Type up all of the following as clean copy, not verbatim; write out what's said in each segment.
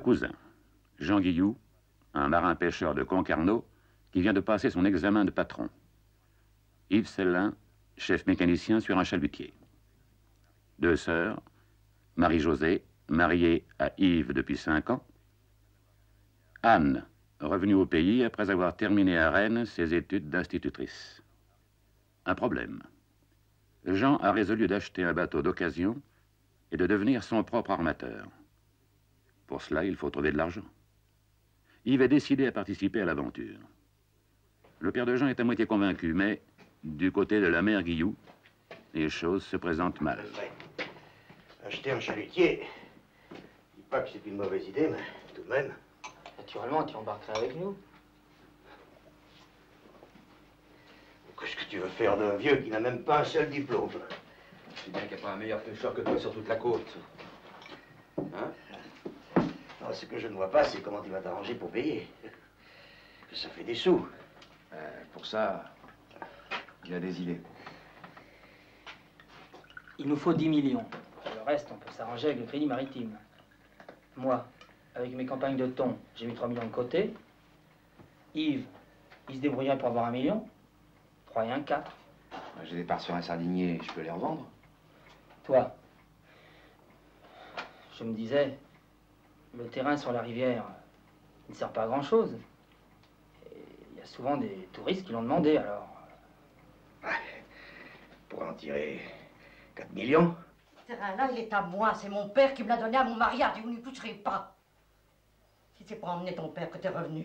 cousin, Jean Guilloux, un marin-pêcheur de Concarneau, qui vient de passer son examen de patron. Yves Sellin, chef mécanicien sur un chalutier. 2 sœurs, Marie-Josée, mariée à Yves depuis 5 ans. Anne, revenue au pays après avoir terminé à Rennes ses études d'institutrice. Un problème. Jean a résolu d'acheter un bateau d'occasion et de devenir son propre armateur. Pour cela, il faut trouver de l'argent. Yves est décidé à participer à l'aventure. Le père de Jean est à moitié convaincu, mais du côté de la mère Guilloux, les choses se présentent mal. Acheter un chalutier, je dis pas que c'est une mauvaise idée, mais tout de même. Naturellement, tu embarquerais avec nous. Qu'est-ce que tu veux faire d'un vieux qui n'a même pas un seul diplôme? Je sais bien qu'il n'y a pas un meilleur pêcheur que toi sur toute la côte. Hein? Non, ce que je ne vois pas, c'est comment tu vas t'arranger pour payer. Que ça fait des sous. Pour ça, il a des idées. Il nous faut 10 millions. Le reste, on peut s'arranger avec le crédit maritime. Moi, avec mes campagnes de thon, j'ai mis 3 millions de côté. Yves, il se débrouillerait pour avoir 1 million. 3 et 1, 4. J'ai des parts sur un sardinier, je peux les revendre. Toi, je me disais, le terrain sur la rivière, il ne sert pas à grand-chose. Et il y a souvent des touristes qui l'ont demandé, alors... Pour en tirer 4 millions. Ce terrain-là, il est à moi. C'est mon père qui me l'a donné à mon mariage et vous n'y toucherez pas. Si c'est pour emmener ton père que t'es revenu,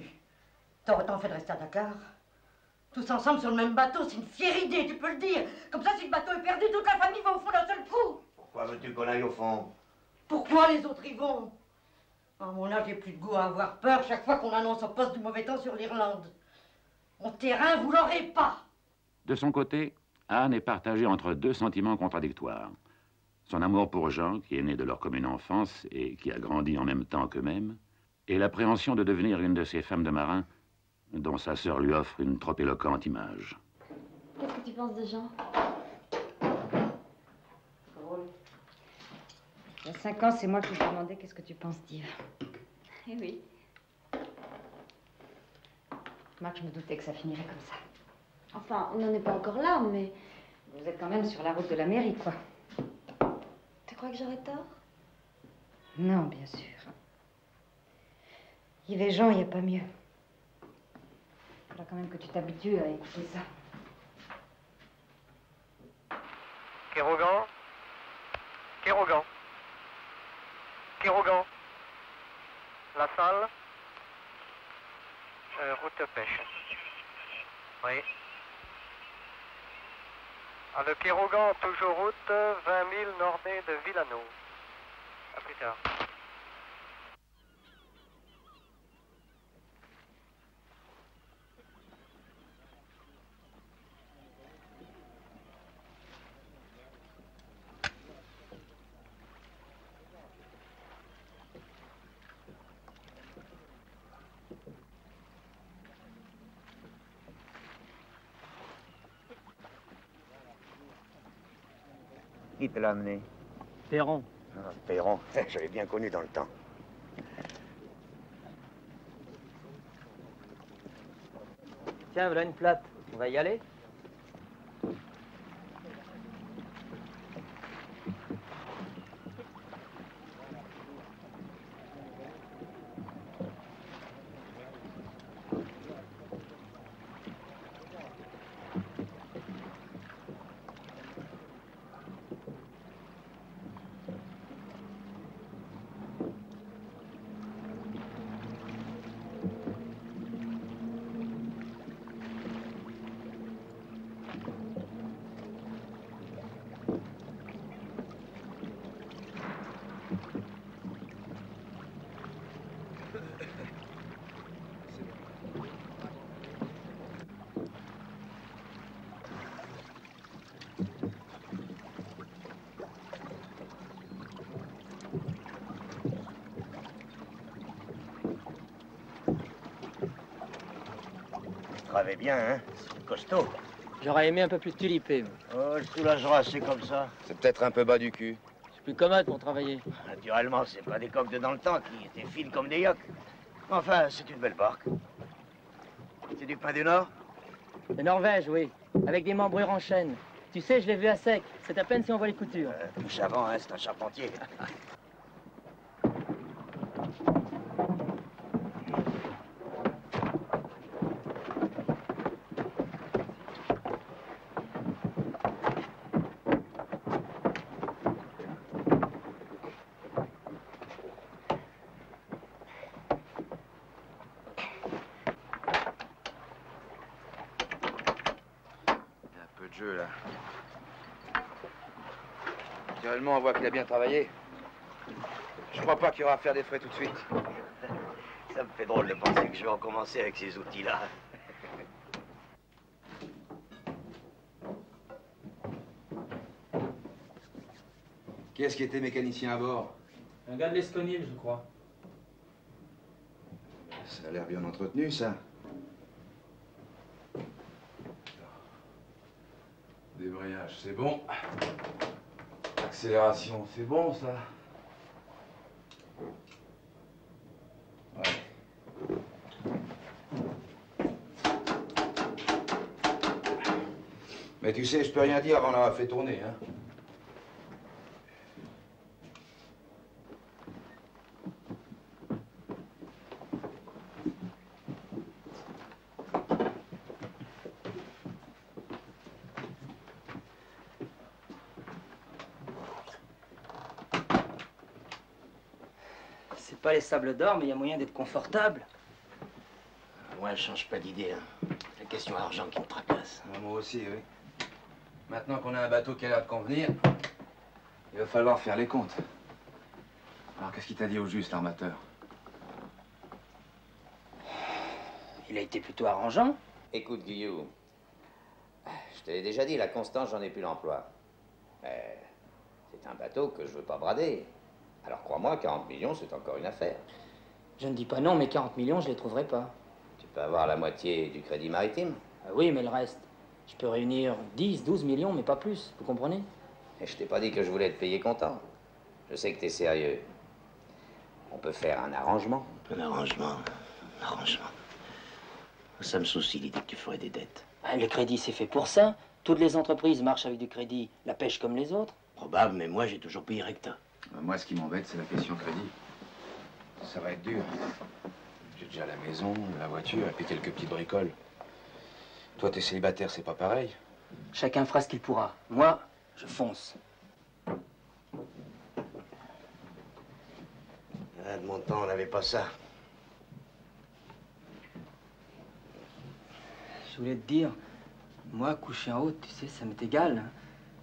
t'aurais autant fait de rester à Dakar. Tous ensemble sur le même bateau, c'est une fière idée, tu peux le dire. Comme ça, si le bateau est perdu, toute la famille va au fond d'un seul coup. Pourquoi veux-tu qu'on aille au fond? Pourquoi les autres y vont? À mon âge, j'ai plus de goût à avoir peur chaque fois qu'on annonce au poste du mauvais temps sur l'Irlande. Mon terrain, vous l'aurez pas. De son côté, Anne est partagée entre 2 sentiments contradictoires. Son amour pour Jean, qui est né de leur commune enfance et qui a grandi en même temps qu'eux-mêmes, et l'appréhension de devenir une de ces femmes de marin dont sa sœur lui offre une trop éloquente image. Qu'est-ce que tu penses de Jean? Il y a 5 ans, c'est moi qui te demandais qu'est-ce que tu penses d'Yves. Eh oui. Marc, je me doutais que ça finirait comme ça. Enfin, on n'en est pas encore là, mais... Vous êtes quand même sur la route de la mairie, quoi. Tu crois que j'aurais tort? Non, bien sûr. Yves et Jean, il n'y a pas mieux. Il faudra quand même que tu t'habitues à écouter ça. Kérogan? Kérogan? Kérogan? La salle? Route pêche. Oui. À le Kérogan, toujours route, 20 000 nord-est de Villano. À plus tard. Qui te l'a amené? Perron. Ah, Perron, j'avais bien connu dans le temps. Tiens, voilà une plate. On va y aller? Travaille bien, hein? C'est costaud. J'aurais aimé un peu plus de tulipé. Oh, le soulagera, c'est comme ça. C'est peut-être un peu bas du cul. C'est plus commode pour travailler. Naturellement, c'est pas des coques de dans le temps qui étaient fines comme des yoks. Enfin, c'est une belle barque. C'est du pain du Nord? De Norvège, oui. Avec des membrures en chêne. Tu sais, je l'ai vu à sec. C'est à peine si on voit les coutures. Touche avant, hein, c'est un charpentier. Là. Naturellement, on voit qu'il a bien travaillé. Je crois pas qu'il y aura à faire des frais tout de suite. Ça me fait drôle de penser que je vais en commencer avec ces outils-là. Qui est-ce qui était mécanicien à bord? Un gars de l'Esconil, je crois. Ça a l'air bien entretenu, ça. Débrayage, c'est bon. Accélération, c'est bon, ça. Ouais. Mais tu sais, je peux rien dire avant d'avoir fait tourner, hein. C'est pas les sables d'or, mais il y a moyen d'être confortable. Moi, je change pas d'idée. Hein. C'est la question d'argent qui me tracasse. Moi aussi, oui. Maintenant qu'on a un bateau qui a l'air de convenir, il va falloir faire les comptes. Alors, qu'est-ce qu'il t'a dit au juste, l'armateur? Il a été plutôt arrangeant. Écoute, Guillaume, je te l'ai déjà dit, la Constance, j'en ai plus l'emploi. Mais c'est un bateau que je veux pas brader. Alors crois-moi, 40 millions, c'est encore une affaire. Je ne dis pas non, mais 40 millions, je les trouverai pas. Tu peux avoir la moitié du crédit maritime. Ah oui, mais le reste, je peux réunir 10, 12 millions, mais pas plus, vous comprenez? Et je t'ai pas dit que je voulais te payer comptant. Je sais que t'es sérieux. On peut faire un arrangement. Un arrangement. Ça me soucie l'idée que tu ferais des dettes. Ah, le crédit, c'est fait pour ça. Toutes les entreprises marchent avec du crédit, la pêche comme les autres. Probable, mais moi, j'ai toujours payé recta. Moi, ce qui m'embête, c'est la question crédit. Ça va être dur. J'ai déjà la maison, la voiture et puis quelques petites bricoles. Toi, t'es célibataire, c'est pas pareil. Chacun fera ce qu'il pourra. Moi, je fonce. Ah, de mon temps, on n'avait pas ça. Je voulais te dire, moi, coucher en haut, tu sais, ça m'est égal.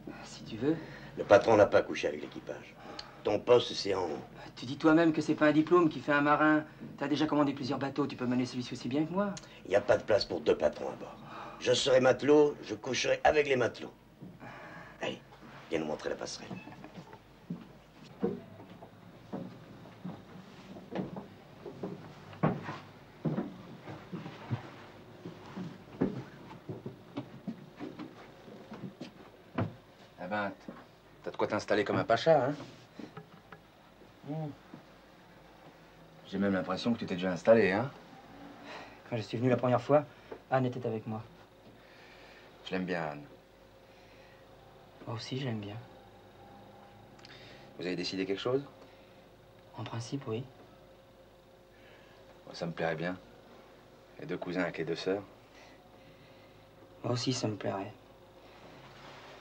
Hein. Si tu veux. Le patron n'a pas couché avec l'équipage. Ton poste, c'est en haut. Tu dis toi-même que c'est pas un diplôme qui fait un marin. T'as déjà commandé plusieurs bateaux, tu peux mener celui-ci aussi bien que moi. Il n'y a pas de place pour deux patrons à bord. Je serai matelot, je coucherai avec les matelots. Allez, viens nous montrer la passerelle. Ah ben, t'as de quoi t'installer comme un pacha, hein? J'ai même l'impression que tu t'es déjà installé, hein? Quand je suis venu la première fois, Anne était avec moi. Je l'aime bien, Anne. Moi aussi, je l'aime bien. Vous avez décidé quelque chose? En principe, oui. Ça me plairait bien. Les deux cousins avec les deux sœurs. Moi aussi, ça me plairait.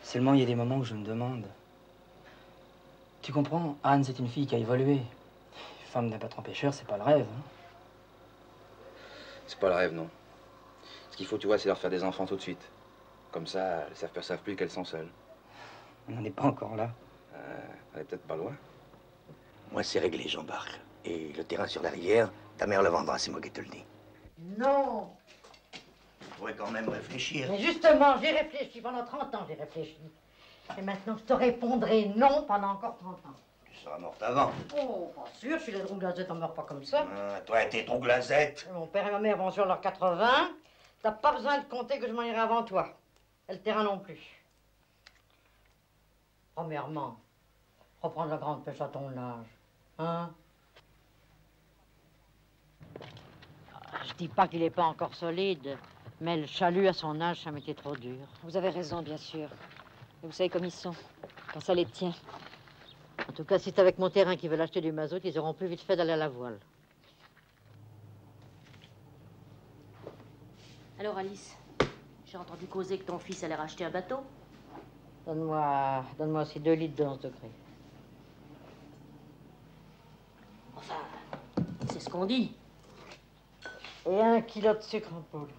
Seulement, il y a des moments où je me demande. Tu comprends, Anne, c'est une fille qui a évolué. Femme d'un patron pêcheur, c'est pas le rêve. Hein. C'est pas le rêve, non. Ce qu'il faut, tu vois, c'est leur faire des enfants tout de suite. Comme ça, elles savent plus qu'elles sont seules. On n'en est pas encore là. On est peut-être pas loin. Moi, c'est réglé, j'embarque. Et le terrain sur la rivière, ta mère le vendra, c'est moi qui te le dis. Non. Tu pourrais quand même réfléchir. Mais justement, j'ai réfléchi. Pendant 30 ans, j'ai réfléchi. Et maintenant, je te répondrai non pendant encore 30 ans. Tu seras morte avant. Oh, pas sûr, si les Drouglazette, on meurt pas comme ça. Ah, toi et tes Drouglazette. Mon père et ma mère vont sur leurs 80. T'as pas besoin de compter que je m'en irai avant toi. Et le terrain non plus. Premièrement, reprendre la grande pêche à ton âge. Hein? Je dis pas qu'il n'est pas encore solide, mais le chalut à son âge, ça m'était trop dur. Vous avez raison, bien sûr. Mais vous savez comme ils sont, quand ça les tient. En tout cas, si c'est avec mon terrain qu'ils veulent acheter du mazout, ils auront plus vite fait d'aller à la voile. Alors, Alice, j'ai entendu causer que ton fils allait racheter un bateau. Donne-moi aussi 2 litres de 11 degrés. Enfin, c'est ce qu'on dit. Et 1 kilo de sucre en poudre.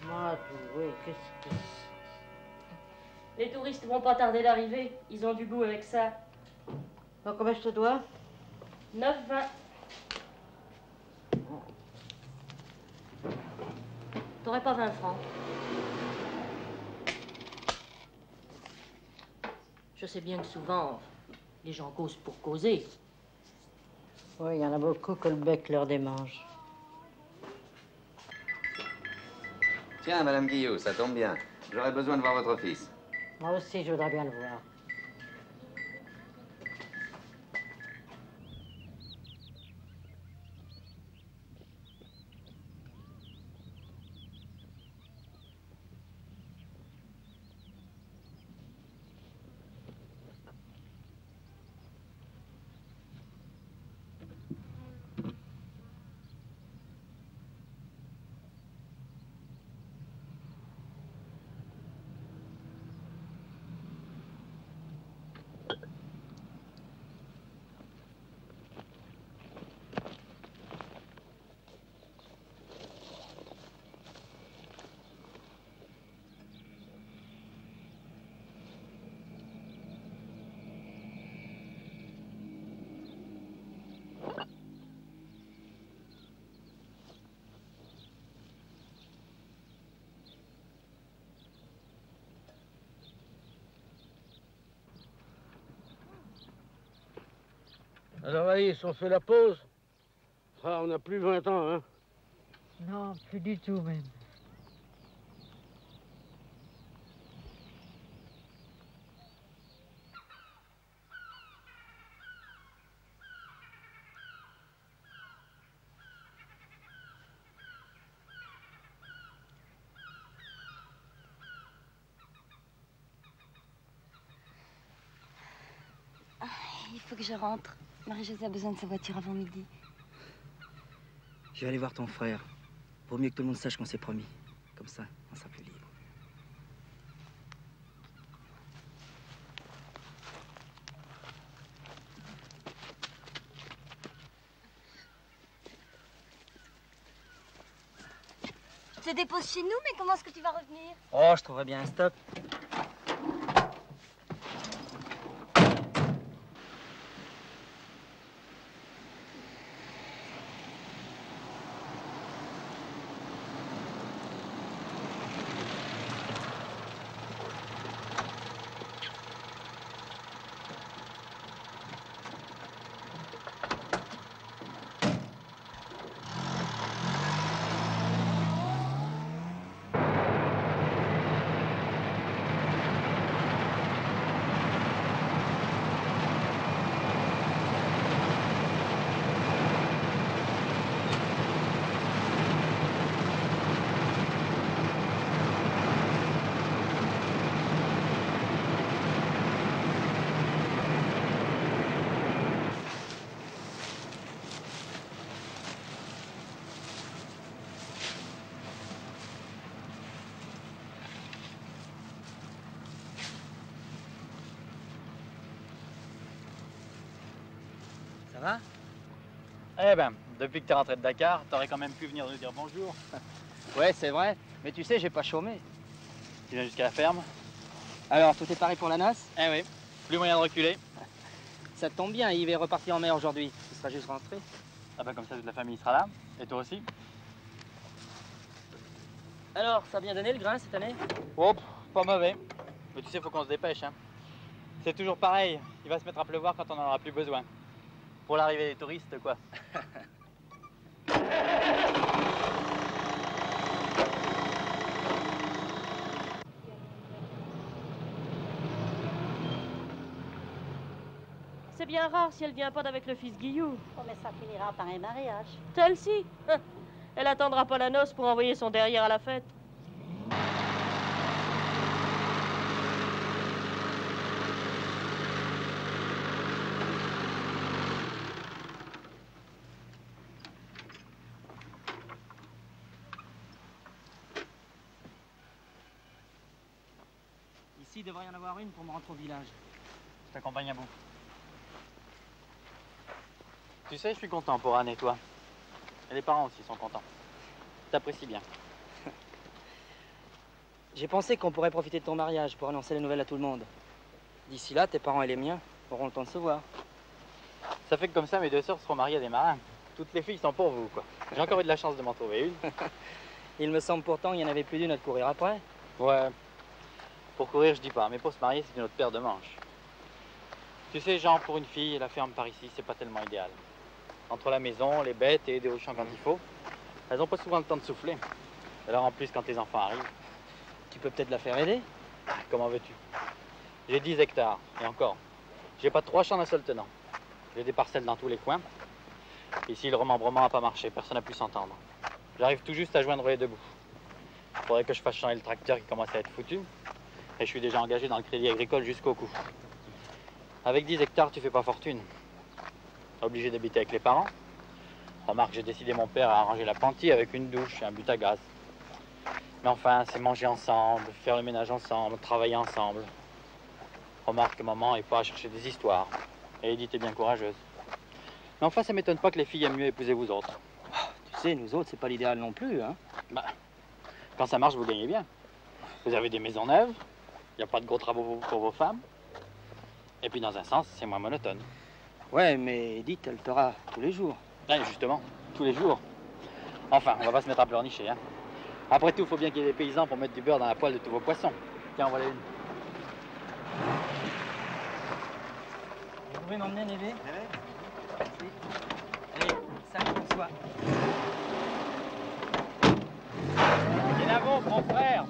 Moi, tout, oui, qu'est-ce que c'est? Les touristes vont pas tarder d'arriver. Ils ont du goût avec ça. Bon, combien je te dois? 9,20. T'aurais pas 20 francs? Je sais bien que souvent, les gens causent pour causer. Oui, il y en a beaucoup que le bec leur démange. Tiens, Madame Guillot, ça tombe bien. J'aurais besoin de voir votre fils. Moi aussi, je voudrais bien le voir. Alors Alice, on fait la pause? Ah, on n'a plus 20 ans, hein? Non, plus du tout même. Il faut que je rentre. Marie-Josée a besoin de sa voiture avant midi. Je vais aller voir ton frère. Vaut mieux que tout le monde sache qu'on s'est promis. Comme ça, on sera plus libre. Je te dépose chez nous, mais comment est-ce que tu vas revenir? Oh, je trouverai bien un stop. Ça va? Eh ben, depuis que t'es rentré de Dakar, t'aurais quand même pu venir nous dire bonjour. Ouais, c'est vrai. Mais tu sais, j'ai pas chômé. Tu viens jusqu'à la ferme? Alors, tout est paré pour la noce? Eh oui, plus moyen de reculer. Ça tombe bien, Yves est reparti en mer aujourd'hui. Tu seras juste rentré. Ah ben comme ça toute la famille sera là. Et toi aussi? Alors, ça a bien donné le grain cette année? Oh, pas mauvais. Mais tu sais, faut qu'on se dépêche, hein. C'est toujours pareil, il va se mettre à pleuvoir quand on n'en aura plus besoin. Pour l'arrivée des touristes, quoi. bien rare si elle vient pas d'avec le fils Guillou. Oh, mais ça finira par un mariage. Celle-ci, elle attendra pas la noce pour envoyer son derrière à la fête. Ici, il devrait y en avoir une pour me rentrer au village. Je t'accompagne à bout. Tu sais, je suis content pour Anne et toi. Et les parents aussi sont contents. T'apprécies bien. J'ai pensé qu'on pourrait profiter de ton mariage pour annoncer les nouvelles à tout le monde. D'ici là, tes parents et les miens auront le temps de se voir. Ça fait que comme ça, mes deux sœurs seront mariées à des marins. Toutes les filles sont pour vous, quoi. J'ai encore eu de la chance de m'en trouver une. Il me semble pourtant qu'il n'y en avait plus d'une à te courir après. Ouais. Pour courir, je dis pas, mais pour se marier, c'est une autre paire de manches. Tu sais, Jean, pour une fille, la ferme par ici, c'est pas tellement idéal. Entre la maison, les bêtes et aider au champ quand il faut, elles ont pas souvent le temps de souffler. Alors en plus, quand tes enfants arrivent... Tu peux peut-être la faire aider? Comment veux-tu? J'ai 10 hectares, et encore. J'ai pas 3 champs d'un seul tenant. J'ai des parcelles dans tous les coins. Ici, le remembrement n'a pas marché, personne n'a pu s'entendre. J'arrive tout juste à joindre les deux bouts. Il faudrait que je fasse changer le tracteur qui commence à être foutu. Et je suis déjà engagé dans le crédit agricole jusqu'au cou. Avec 10 hectares, tu fais pas fortune. Obligé d'habiter avec les parents. Remarque, j'ai décidé mon père à arranger la pentille avec une douche et un but à gaz. Mais enfin, c'est manger ensemble, faire le ménage ensemble, travailler ensemble. Remarque que maman n'est pas à chercher des histoires. Et Edith est bien courageuse. Mais enfin, ça m'étonne pas que les filles aiment mieux épouser vous autres. Tu sais, nous autres, c'est pas l'idéal non plus, hein. Bah, quand ça marche, vous gagnez bien. Vous avez des maisons neuves, il n'y a pas de gros travaux pour vos femmes. Et puis, dans un sens, c'est moins monotone. Ouais, mais Edith, elle t'aura tous les jours. Ouais, justement, tous les jours. Enfin, on va pas se mettre à pleurnicher, hein. Après tout, il faut bien qu'il y ait des paysans pour mettre du beurre dans la poêle de tous vos poissons. Tiens, voilà une. Vous pouvez m'emmener, Névé? Merci. Allez, salut, bonsoir. Bravo, mon frère.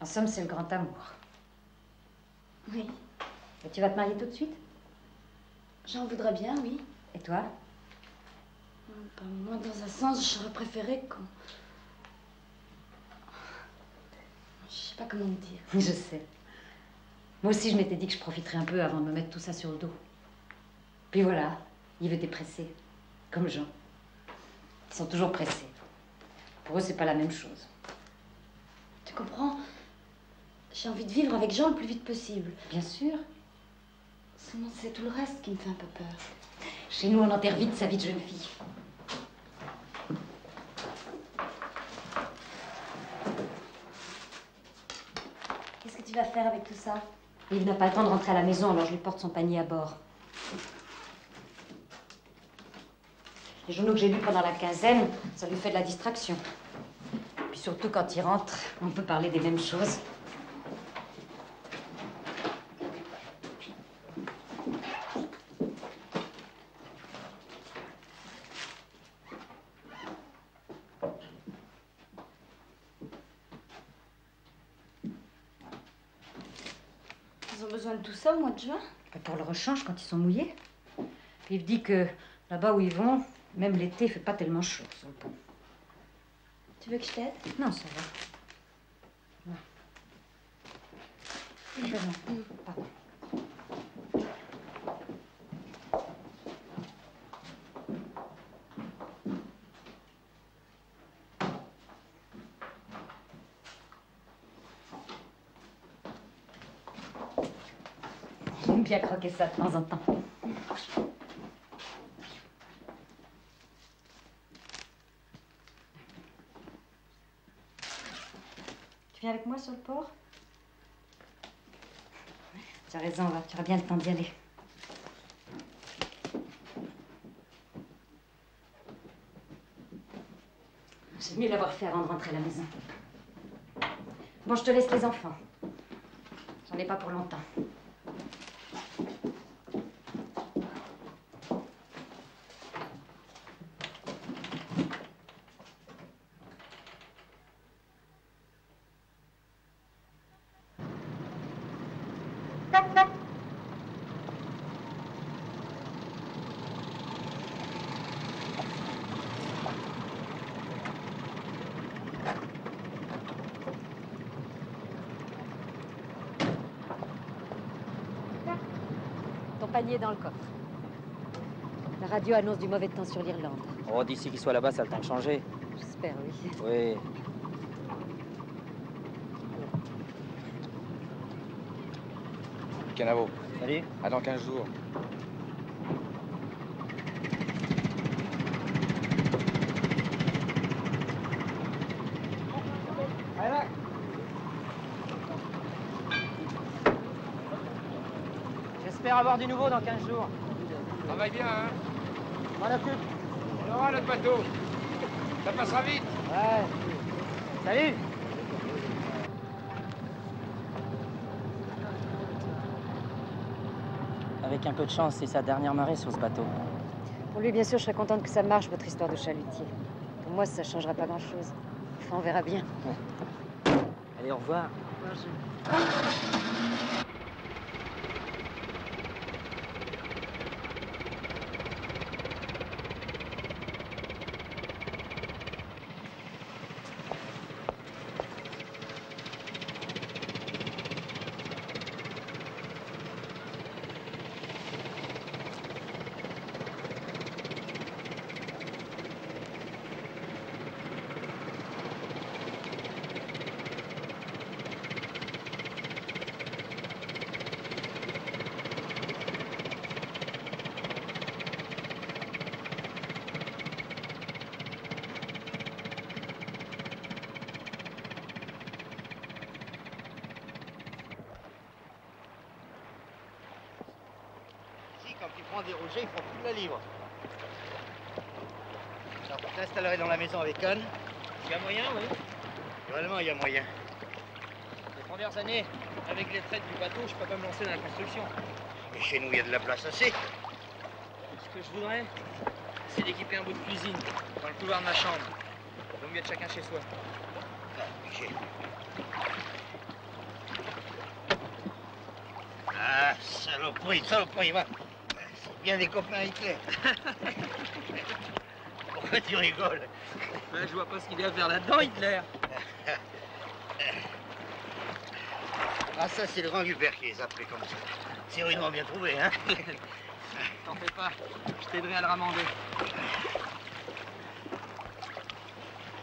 En somme, c'est le grand amour. Oui. Et tu vas te marier tout de suite? J'en voudrais bien, oui. Et toi? Ben, moi, dans un sens, j'aurais préféré qu'on... Je sais pas comment te dire. Je sais. Moi aussi, je m'étais dit que je profiterais un peu avant de me mettre tout ça sur le dos. Puis voilà, Yves était pressé. Comme Jean. Ils sont toujours pressés. Pour eux, c'est pas la même chose. Tu comprends? J'ai envie de vivre avec Jean le plus vite possible. Bien sûr. Seulement, c'est tout le reste qui me fait un peu peur. Chez nous, on enterre vite sa vie de jeune fille. Qu'est-ce que tu vas faire avec tout ça? Yves n'a pas le temps de rentrer à la maison, alors je lui porte son panier à bord. Les journaux que j'ai lus pendant la quinzaine, ça lui fait de la distraction. Puis surtout, quand il rentre, on peut parler des mêmes choses. Ils ont besoin de tout ça au mois de juin? Pour le rechange, quand ils sont mouillés. Puis Yves dit que là-bas où ils vont, même l'été, il fait pas tellement chaud sur le pont. Tu veux que je t'aide? Non, ça va. Non. Pardon. J'aime bien croquer ça de temps en temps. Tu viens avec moi sur le port? Tu as raison, tu auras bien le temps d'y aller. C'est mieux l'avoir fait avant de rentrer à la maison. Bon, je te laisse les enfants. J'en ai pas pour longtemps. Ton panier est dans le coffre. La radio annonce du mauvais temps sur l'Irlande. Oh, d'ici qu'il soit là-bas, ça a le temps de changer. J'espère, oui. Oui. Canavo. Salut. À dans 15 jours. J'espère avoir du nouveau dans 15 jours. Travaille bien, hein? M'en occupe. On aura notre bateau. Ça passera vite. Ouais. Salut. Avec un peu de chance, c'est sa dernière marée sur ce bateau. Pour lui, bien sûr, je serais contente que ça marche, votre histoire de chalutier. Pour moi, ça changera pas grand-chose. Enfin, on verra bien. Allez, au revoir. Quand tu prends des rogers, ils font plus de la livre. Alors, tu t'installerais dans la maison avec Anne. Il y a moyen, oui. Vraiment, il y a moyen. Les premières années, avec les traites du bateau, je peux pas me lancer dans la construction. Et chez nous, il y a de la place assez. Ce que je voudrais, c'est d'équiper un bout de cuisine dans le couloir de ma chambre. Donc mieux de chacun chez soi. Ah, saloperie, va. C'est bien des copains Hitler. Pourquoi tu rigoles? Ben, je vois pas ce qu'il y a à faire là-dedans, Hitler. Ah, ça, c'est le grand Hubert qui les appelait comme ça. C'est rudement bien trouvé, hein? T'en fais pas, je t'aiderai à le ramander.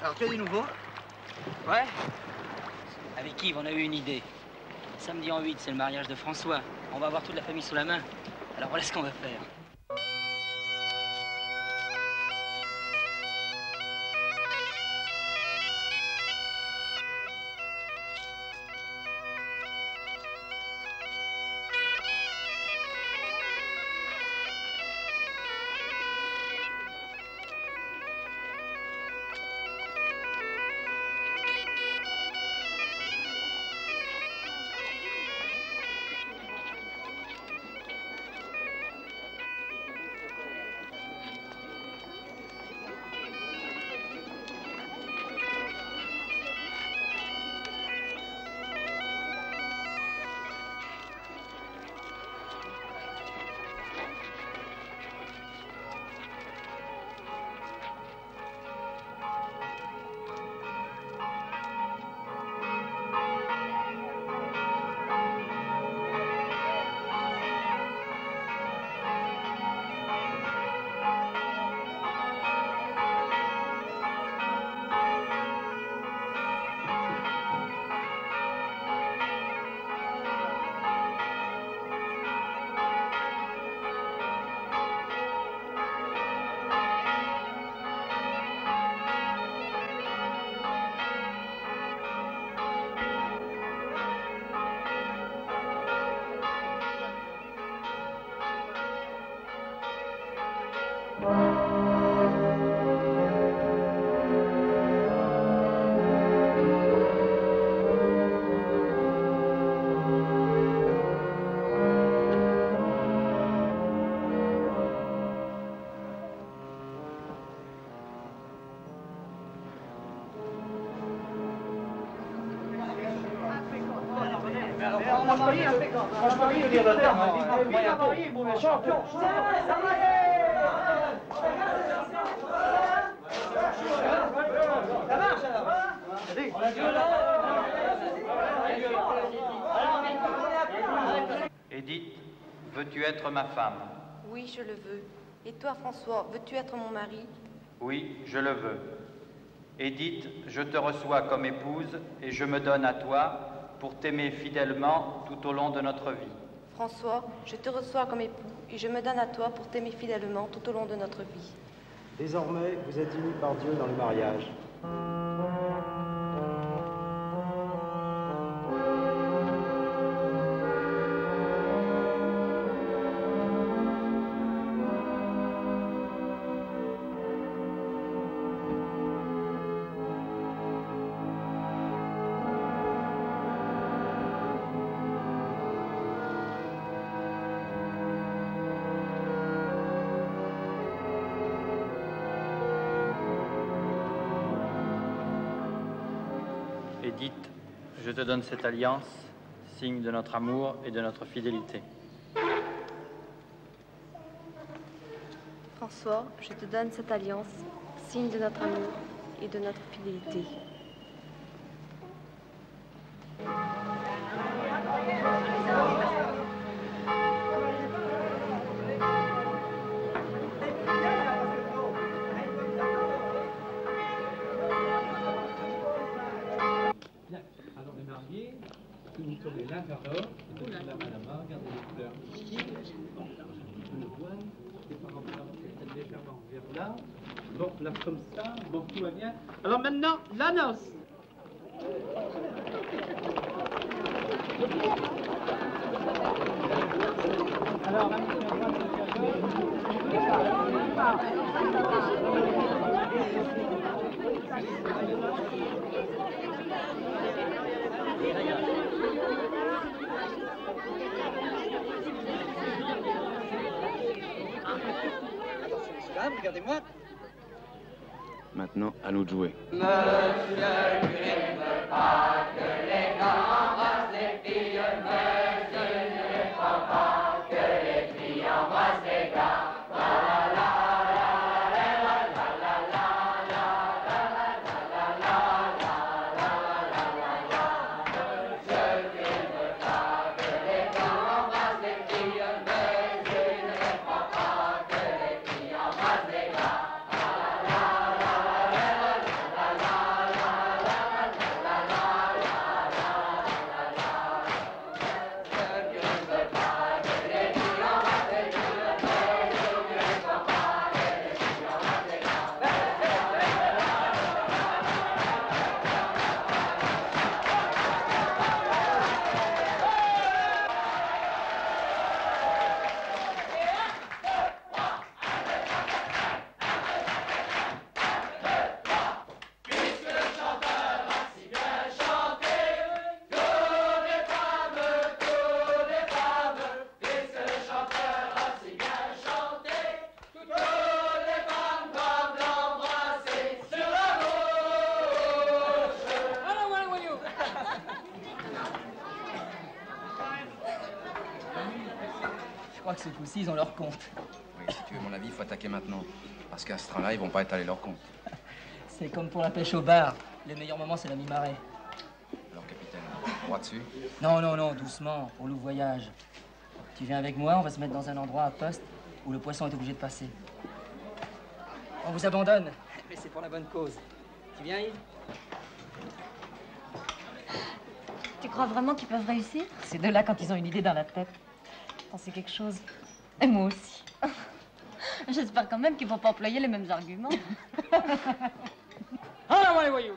Alors, tu as du nouveau? Ouais. Avec Yves, on a eu une idée. Samedi en 8, c'est le mariage de François. On va avoir toute la famille sous la main. Alors voilà ce qu'on va faire. On a marié impeccable. Franchement, je veux dire le terme. Bien marié, mon champion. Ça marche alors. Edith, veux-tu être ma femme? Oui, je le veux. Et toi, François, veux-tu être mon mari? Oui, je le veux. Edith, je te reçois comme épouse et je me donne à toi pour t'aimer fidèlement tout au long de notre vie. François, je te reçois comme époux et je me donne à toi pour t'aimer fidèlement tout au long de notre vie. Désormais, vous êtes unis par Dieu dans le mariage. Edith, je te donne cette alliance, signe de notre amour et de notre fidélité. François, je te donne cette alliance, signe de notre amour et de notre fidélité. Vous tournez l'un vers l'autre, vous donnez la main à la main, regardez les couleurs ici. Le voile, les parents peut-être légèrement vers là. Bon, là comme ça, bon, tout va bien. Alors maintenant, la noce. Alors, regardez-moi. Maintenant, à nous de jouer. Monsieur le curé ne veut pas que les gars embrassent les filles, monsieur ne veut pas que les filles embrassent les gars. La la la la la la la la la la la. Monsieur le curé ne veut pas que les gars embrassent les filles, monsieur ne veut pas que les filles embrassent les gars. Je crois que ce coup-ci, ils ont leur compte. Oui, si tu veux mon avis, il faut attaquer maintenant. Parce qu'à ce train-là, ils vont pas étaler leur compte. C'est comme pour la pêche au bar. Le meilleur moment, c'est la mi-marée. Alors, capitaine, droit dessus? Non, non, non, doucement, pour le voyage. Tu viens avec moi, on va se mettre dans un endroit à poste où le poisson est obligé de passer. On vous abandonne, mais c'est pour la bonne cause. Tu viens, Yves? Tu crois vraiment qu'ils peuvent réussir? Ces deux-là, quand ils ont une idée dans la tête, penser quelque chose. Et moi aussi. J'espère quand même qu'ils vont pas employer les mêmes arguments. Ah, ouais, voyou.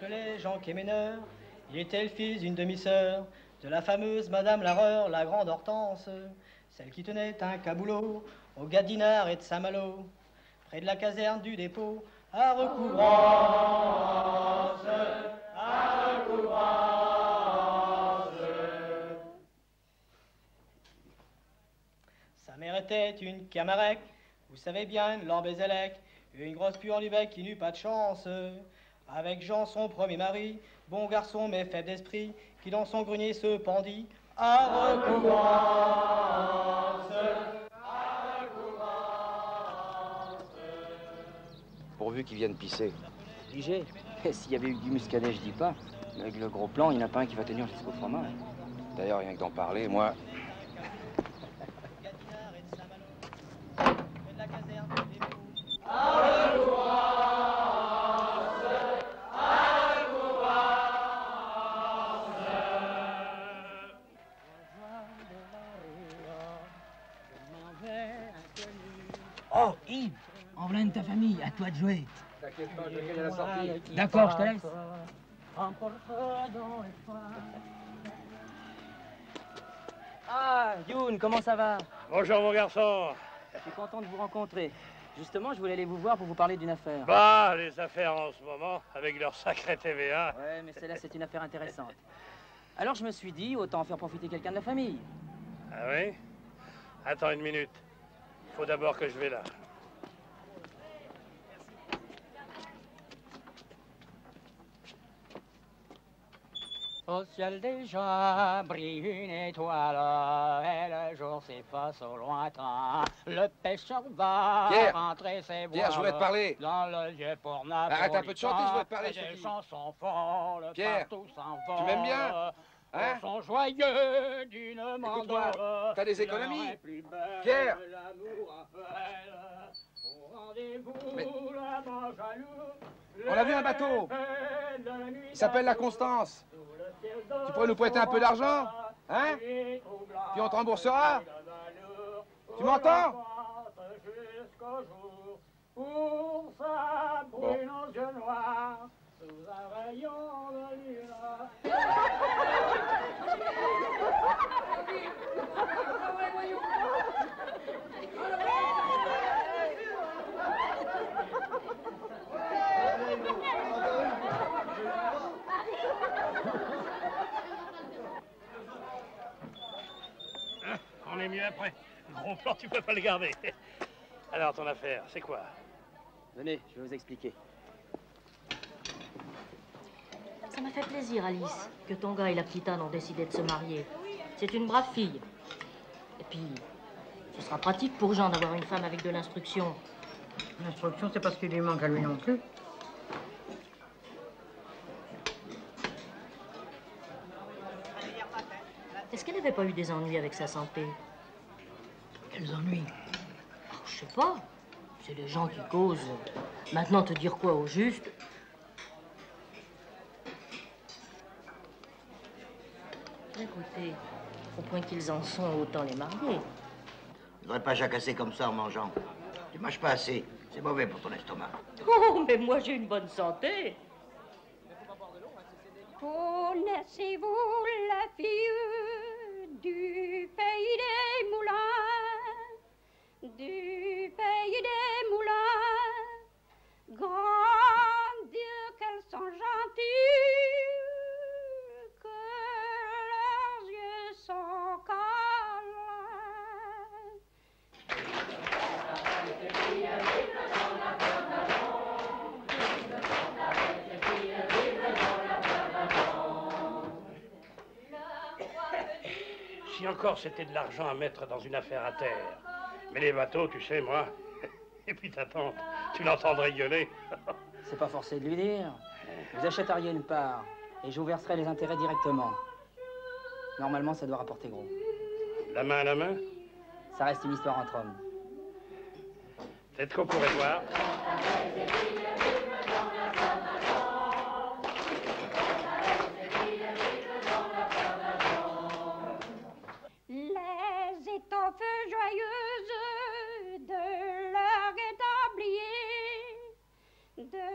s'appelait Jean Quéméneur. Il était le fils d'une demi-sœur de la fameuse Madame Larreur, la grande Hortense, celle qui tenait un caboulot au Gare d'Inard et de Saint-Malo, près de la caserne du dépôt, à Recouvrance, à Recouvrance. Sa mère était une Camarec, vous savez bien, une Lambézélec, une grosse pure du bec qui n'eut pas de chance. Avec Jean, son premier mari, bon garçon mais faible d'esprit, qui dans son grenier se pendit à Recouvrance, à Recouvrance. Pourvu qu'ils viennent pisser. Obligé. S'il y avait eu du muscadet, je dis pas. Mais avec le gros plan, il n'y en a pas un qui va tenir jusqu'au fromage. D'ailleurs, rien que d'en parler, moi... Oh, Yves, en voilà de ta famille, à toi de jouer. T'inquiète pas, je vais gagner la sortie. D'accord, je te laisse. Ah, Youn, comment ça va? Bonjour, mon garçon. Je suis content de vous rencontrer. Justement, je voulais aller vous voir pour vous parler d'une affaire. Bah, les affaires en ce moment, avec leur sacré TVA. Ouais, mais celle-là, c'est une affaire intéressante. Alors, je me suis dit, autant en faire profiter quelqu'un de la famille. Ah oui? Attends une minute. Il faut d'abord que je vais là. Au ciel déjà brille une étoile, et le jour s'efface au lointain. Le pêcheur va rentrer ses voiles. Pierre, je voulais te parler. Dans le lieu pour Napolitain. Arrête un peu de chanter, je voulais te parler, Des Sophie. chansons folles, Pierre, partout s'envolent. tu m'aimes bien? Hein? Sont joyeux d'une Écoute-moi, mandole. t'as des économies? L'heure est plus belle, Pierre. l'amour appelle. Au rendez-vous, Mais- l'amant jaloux. On a vu un bateau. Il s'appelle la Constance. Tu pourrais nous prêter un peu d'argent? Hein? Puis on te remboursera. Tu m'entends? Jusqu'au jour pour sa brune aux yeux noirs sous un rayon de lilas. Hein? On est mieux après. Le gros plan, tu peux pas le garder. Alors, ton affaire, c'est quoi? Venez, je vais vous expliquer. Ça m'a fait plaisir, Alice, que ton gars et la petite Anne ont décidé de se marier. C'est une brave fille. Et puis, ce sera pratique pour Jean d'avoir une femme avec de l'instruction. L'instruction, c'est parce qu'il lui manque à lui non plus. Est-ce qu'elle n'avait pas eu des ennuis avec sa santé? Quels ennuis? Oh, je sais pas. C'est les gens qui causent. Maintenant, te dire quoi au juste? Écoutez, au point qu'ils en sont, autant les marier. Tu devrais pas jacasser comme ça en mangeant. Tu manges pas assez. C'est mauvais pour ton estomac. Oh, mais moi, j'ai une bonne santé. Connaissez-vous la fille du pays des moulins? Du pays des moulins, grand Dieu, qu'elles sont gentilles, que leurs yeux sont câlins. Si encore c'était de l'argent à mettre dans une affaire à terre. Mais les bateaux, tu sais, moi. Et puis ta tante, tu l'entendrais gueuler. C'est pas forcé de lui dire. Vous achèteriez une part et je vous verserai les intérêts directement. Normalement, ça doit rapporter gros. La main à la main? Ça reste une histoire entre hommes. Peut-être qu'on pourrait voir. Les étoffes joyeuses de leur établier, de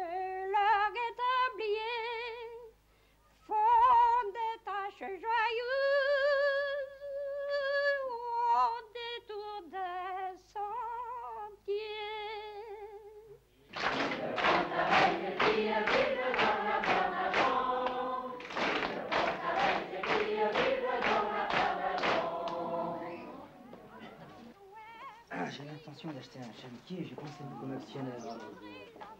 leur établier, l'intention d'acheter un chalutier et j'ai pensé à vous comme actionnaire.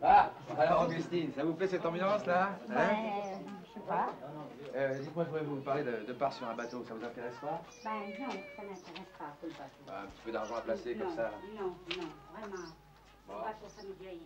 Ah, alors Augustine, ça vous plaît cette ambiance-là, hein? Je sais pas. Dites-moi, je voudrais vous parler de part sur un bateau, ça vous intéresse pas? Ben non, ça m'intéresse pas, pour le bateau. Un petit peu d'argent à placer comme ça. Non, vraiment. Bon. Le bateau, ça me dit rien.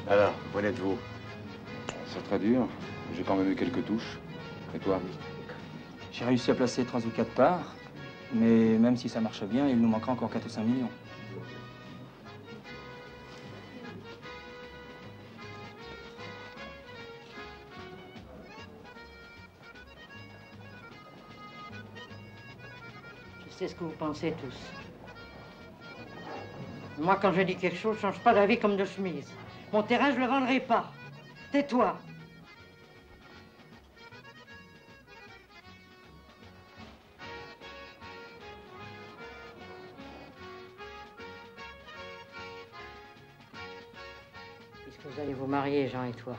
Alors, où en êtes-vous? C'est très dur. J'ai quand même eu quelques touches. Et toi? J'ai réussi à placer 3 ou 4 parts, mais même si ça marche bien, il nous manquera encore 4 ou 5 millions. Je sais ce que vous pensez tous. Moi, quand je dis quelque chose, je ne change pas d'avis comme de chemise. Mon terrain, je ne le vendrai pas. Tais-toi. Puisque vous allez vous marier, Jean et toi.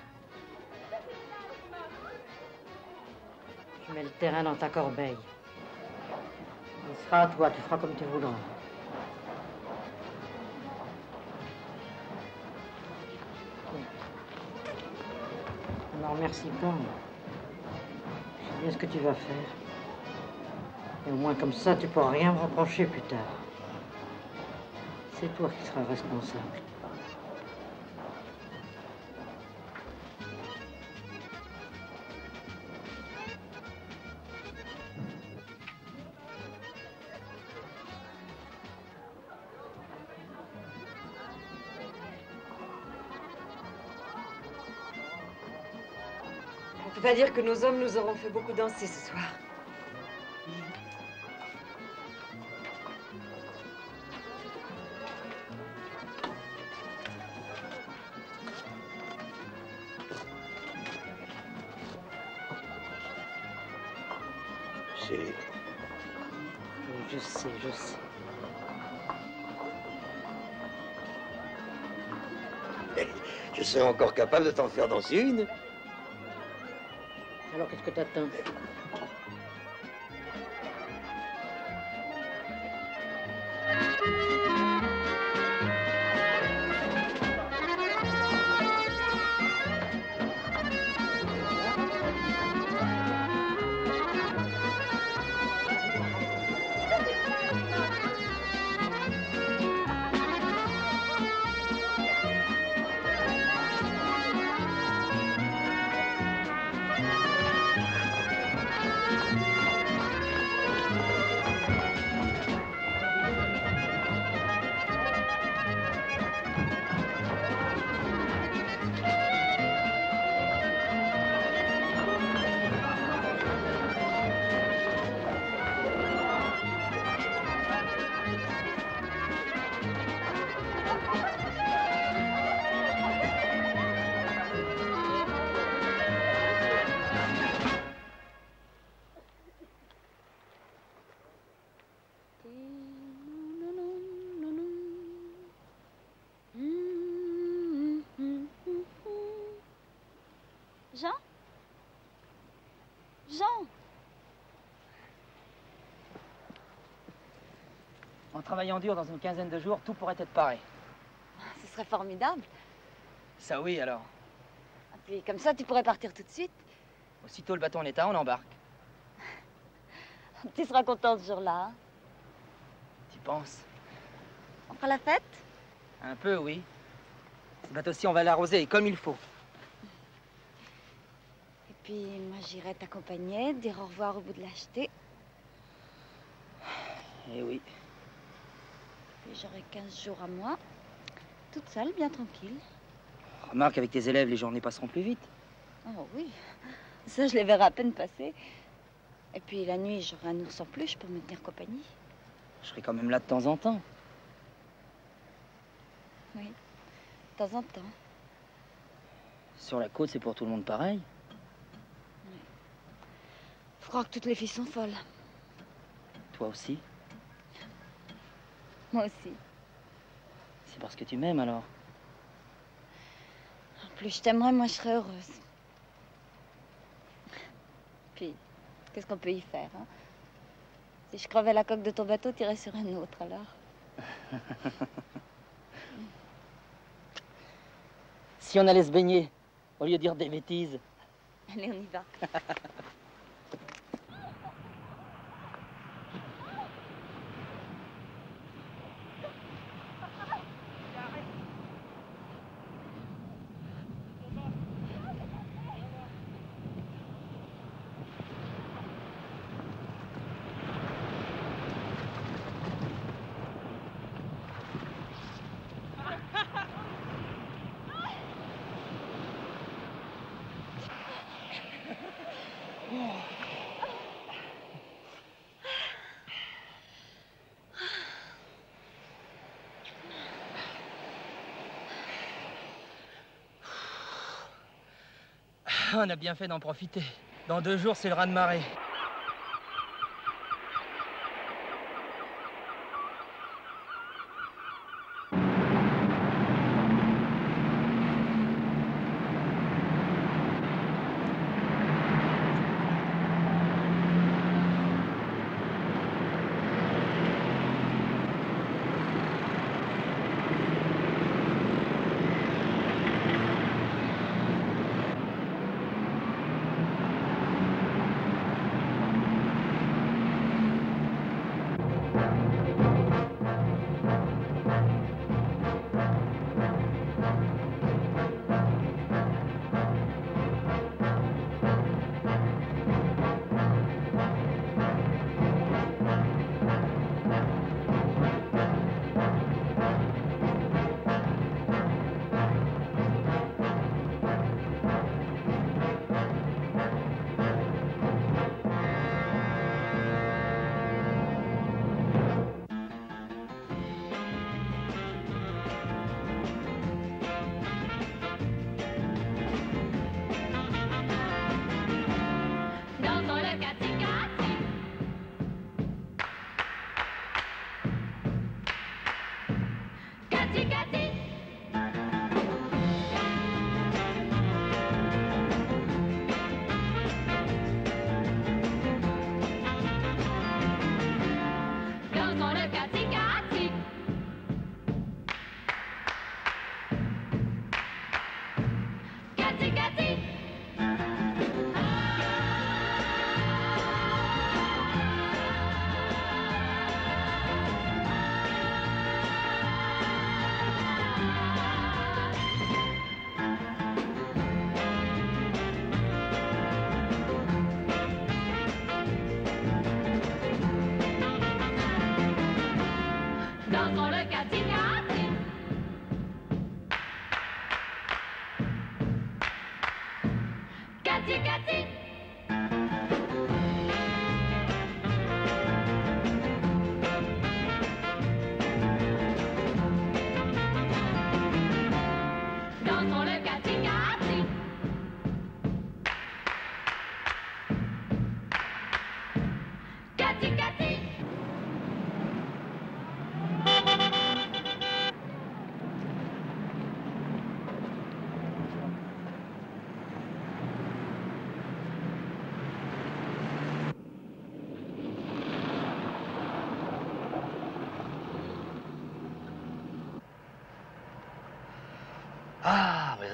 Je mets le terrain dans ta corbeille. Il sera à toi, tu feras comme tu voudras. Ne me remercie pas. Je sais bien ce que tu vas faire. Et au moins comme ça, tu pourras rien me reprocher plus tard. C'est toi qui seras responsable. On peut pas dire que nos hommes nous auront fait beaucoup danser ce soir. Je sais, je sais. Je serais encore capable de t'en faire danser une. Alors qu'est-ce que t'attends? Jean? Jean? En travaillant dur dans une quinzaine de jours, tout pourrait être pareil. Ce serait formidable. Ça oui, alors. Et puis comme ça, tu pourrais partir tout de suite. Aussitôt le bateau en état, on embarque. Tu seras content ce jour-là. Hein? Tu penses? On fera la fête? Un peu, oui. Ce bateau-ci, on va l'arroser comme il faut. Et puis moi, j'irai t'accompagner, dire au revoir au bout de l'acheter. Eh oui. Puis j'aurai 15 jours à moi, toute seule, bien tranquille. Remarque, avec tes élèves, les journées passeront plus vite. Oh oui, ça je les verrai à peine passer. Et puis la nuit, j'aurai un ours en peluche pour me tenir compagnie. Je serai quand même là de temps en temps. Oui, de temps en temps. Sur la côte, c'est pour tout le monde pareil. Je crois que toutes les filles sont folles. Toi aussi? Moi aussi. C'est parce que tu m'aimes, alors? Plus je t'aimerais, moins je serais heureuse. Puis, qu'est-ce qu'on peut y faire, hein? Si je crevais la coque de ton bateau, t'irais sur un autre, alors. Si on allait se baigner, au lieu de dire des bêtises. Allez, on y va. On a bien fait d'en profiter. Dans 2 jours, c'est le raz-de-marée.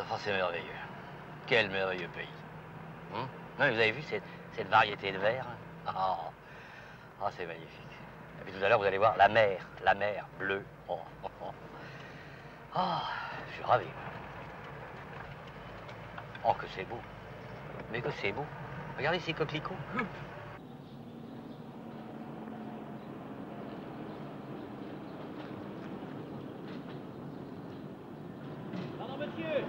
enfin, c'est merveilleux. Quel merveilleux pays. Non, mais vous avez vu cette variété de verre? Ah, c'est magnifique. Et puis tout à l'heure, vous allez voir la mer bleue. Oh, je suis ravi. Oh, que c'est beau. Mais que c'est beau. Regardez ces coquelicots. Pardon, monsieur,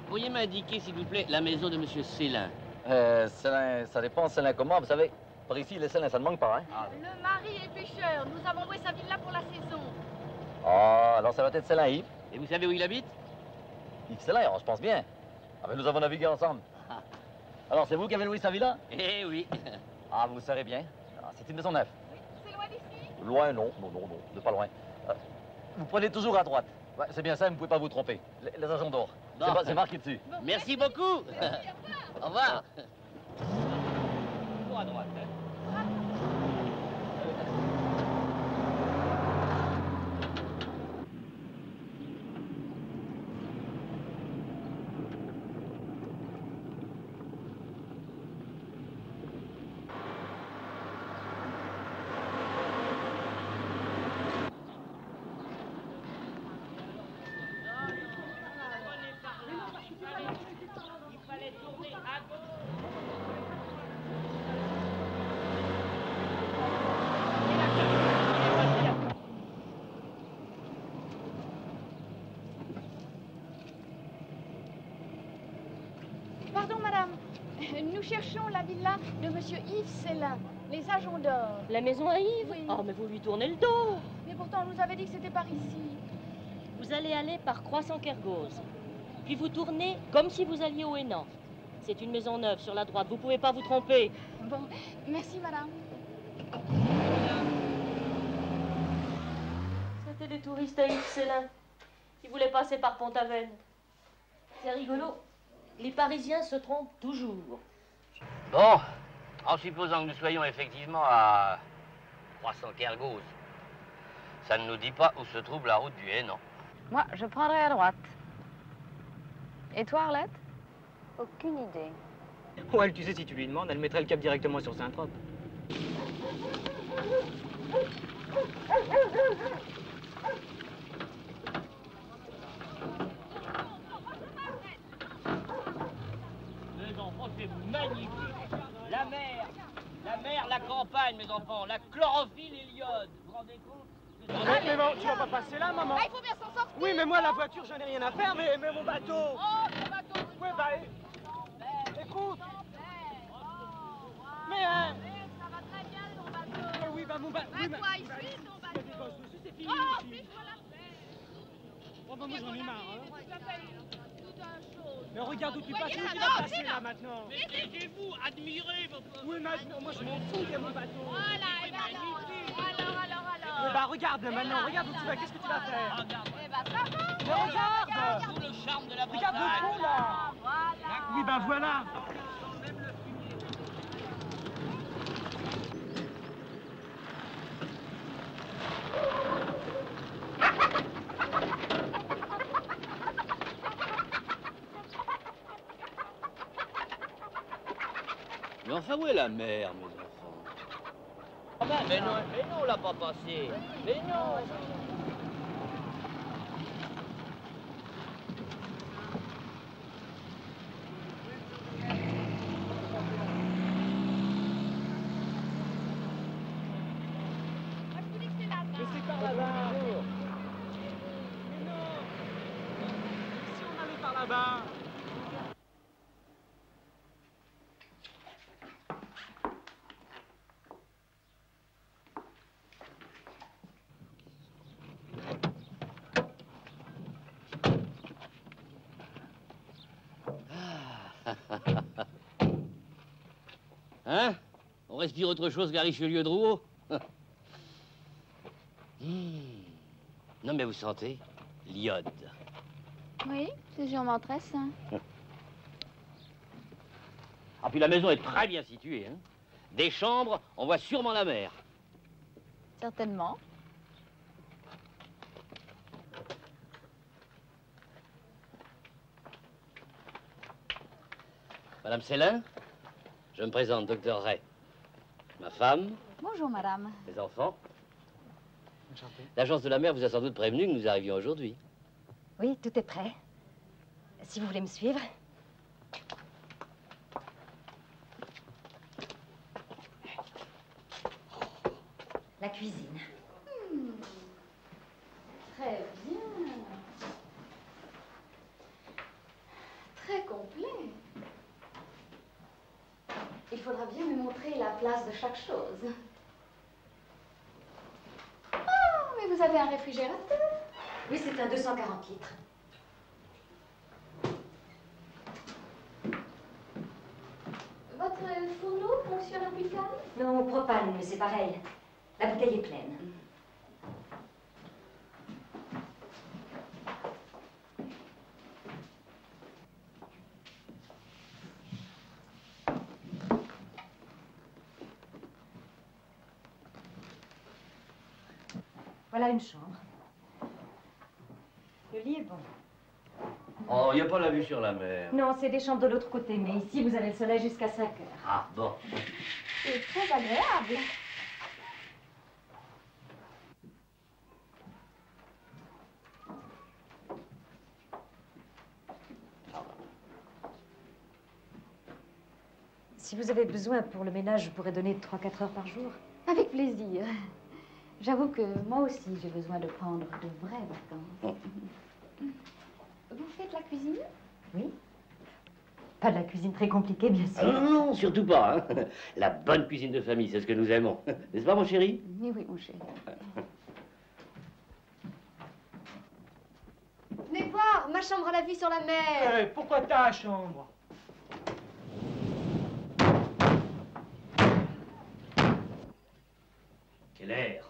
pourriez m'indiquer, s'il vous plaît, la maison de monsieur Célin? Célin, ça dépend, Célin comment, vous savez. Par ici, les Célins, ça ne manque pas, hein? Le mari est pêcheur. Nous avons loué sa villa pour la saison. Ah, alors ça va être Célin Yves. Et vous savez où il habite? Yves Célin, je pense bien. Ah, mais nous avons navigué ensemble. Alors, c'est vous qui avez loué sa villa? Eh oui. Ah, vous savez bien. Ah, c'est une maison neuve. C'est loin d'ici? Loin, non, de pas loin. Vous prenez toujours à droite. Ouais, c'est bien ça, vous ne pouvez pas vous tromper. Les agents d'or. C'est marqué dessus. Merci beaucoup. Au revoir. Toujours à droite, hein. Pardon, madame. Nous cherchons la villa de monsieur Yves Célin, les agents d'or. La maison à Yves? Oui. Oh, mais vous lui tournez le dos. Mais pourtant, on nous avait dit que c'était par ici. Vous allez aller par Croissant-Kergose. Puis vous tournez comme si vous alliez au Hénan. C'est une maison neuve sur la droite, vous pouvez pas vous tromper. Bon, merci, madame. C'était des touristes à Yves Célin qui voulaient passer par Pont-Aven. C'est rigolo. Les Parisiens se trompent toujours. Bon, en supposant que nous soyons effectivement à Croissant-Kergose, ça ne nous dit pas où se trouve la route du Hénan. Moi, je prendrai à droite. Et toi, Arlette? Aucune idée. Oh, elle, tu sais, si tu lui demandes, elle mettrait le cap directement sur Saint-Trope. Mes enfants, c'est magnifique. La mer, la campagne, mes enfants, la chlorophylle et l'iode. Vous vous rendez compte? Mais bon, tu vas pas passer là, maman. Il faut bien s'en sortir. Oui, mais moi, la voiture, j'en ai rien à faire, mais mon bateau. Oh, ton bateau. Oui, bah, écoute. Mais, hein. Ça va très bien, ton bateau. Oui, bah, mon bateau. Oui, toi, ici, ton bateau. Il y a des gosses dessus, c'est fini. Oh, ici. fiche-moi la paix. Oh, bah, moi, j'en ai marre, hein. Ça fait toute une chose. Mais regarde où tu passes, où tu non, vas passer, là, maintenant. Mais taisez-vous, admirez vos pauvres. Oui, maintenant, moi, je m'en fous, il y a mon bateau. Voilà, et ben alors. Mais bah, regarde, là, maintenant, regarde où tu vas, qu'est-ce que tu vas faire? Regarde. Eh ben, ça va. Mais regarde. Tout le charme de la Regarde Bretagne. le pont, là. Voilà. Oui, bah, voilà. Mais enfin, où est la mer, mes enfants? Mais non, on l'a pas passé. Mais non. Mais c'est par là-bas. Mais non. Si on allait par là-bas. Hein? On respire autre chose qu'à Richelieu-Drouot? Non, mais vous sentez? L'iode. Oui, c'est Jean Ventresse. Hein. Ah, puis la maison est très bien située, hein? Des chambres, on voit sûrement la mer. Certainement. Madame Célin, je me présente, docteur Ray. Ma femme, Bonjour, madame. les enfants. L'agence de la mer vous a sans doute prévenu que nous arrivions aujourd'hui. Oui, tout est prêt. Si vous voulez me suivre. La cuisine. Très bien. Très complet. Il faudra bien me montrer la place de chaque chose. Ah, mais vous avez un réfrigérateur? Oui, c'est un 240 litres. Votre fourneau fonctionne au butane? Non, au propane, mais c'est pareil. La bouteille est pleine. Voilà une chambre. Le lit est bon. Oh, il n'y a pas la vue sur la mer. Non, c'est des chambres de l'autre côté, mais ici, vous avez le soleil jusqu'à 5 heures. Ah, bon. C'est très agréable. Si vous avez besoin pour le ménage, je pourrais donner 3-4 heures par jour. Avec plaisir. J'avoue que moi aussi, j'ai besoin de prendre de vraies vacances. Vous faites la cuisine? Oui. Pas de la cuisine très compliquée, bien sûr. Ah non, non, surtout pas. Hein. La bonne cuisine de famille, c'est ce que nous aimons. N'est-ce pas, mon chéri? Oui, oui, mon chéri. Venez voir, ma chambre à la vue sur la mer. Pourquoi ta chambre? Quel air!